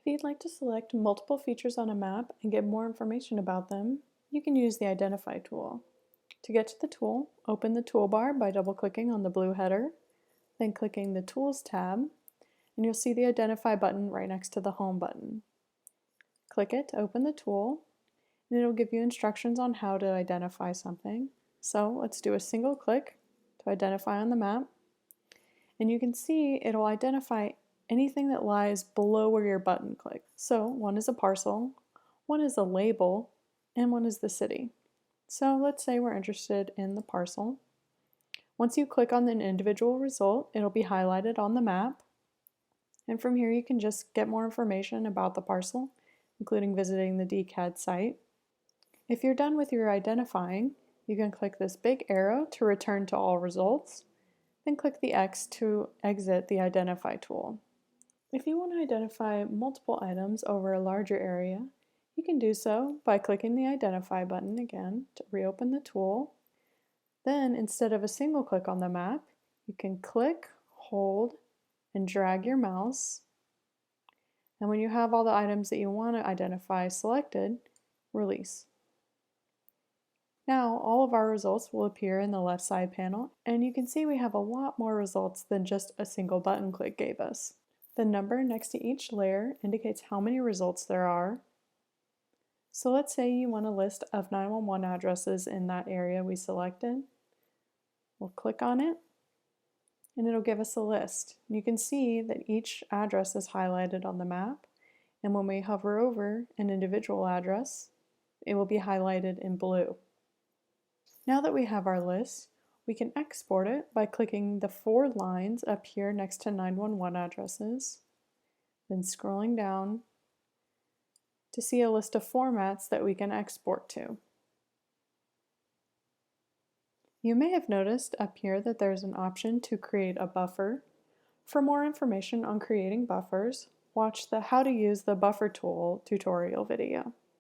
If you'd like to select multiple features on a map and get more information about them, you can use the Identify tool. To get to the tool, open the toolbar by double-clicking on the blue header, then clicking the Tools tab, and you'll see the Identify button right next to the Home button. Click it to open the tool, and it'll give you instructions on how to identify something. So let's do a single click to identify on the map, and you can see it'll identify anything that lies below where your button clicks. So one is a parcel, one is a label, and one is the city. So let's say we're interested in the parcel. Once you click on an individual result, it'll be highlighted on the map. And from here you can just get more information about the parcel, including visiting the DCAD site. If you're done with your identifying, you can click this big arrow to return to all results, then click the X to exit the Identify tool. If you want to identify multiple items over a larger area, you can do so by clicking the Identify button again to reopen the tool. Then, instead of a single click on the map, you can click, hold, and drag your mouse. And when you have all the items that you want to identify selected, release. Now, all of our results will appear in the left side panel, and you can see we have a lot more results than just a single button click gave us. The number next to each layer indicates how many results there are. So let's say you want a list of 911 addresses in that area we selected. We'll click on it, and it'll give us a list. You can see that each address is highlighted on the map, and when we hover over an individual address, it will be highlighted in blue. Now that we have our list, we can export it by clicking the 4 lines up here next to 911 addresses, then scrolling down to see a list of formats that we can export to. You may have noticed up here that there's an option to create a buffer. For more information on creating buffers, watch the How to Use the Buffer Tool tutorial video.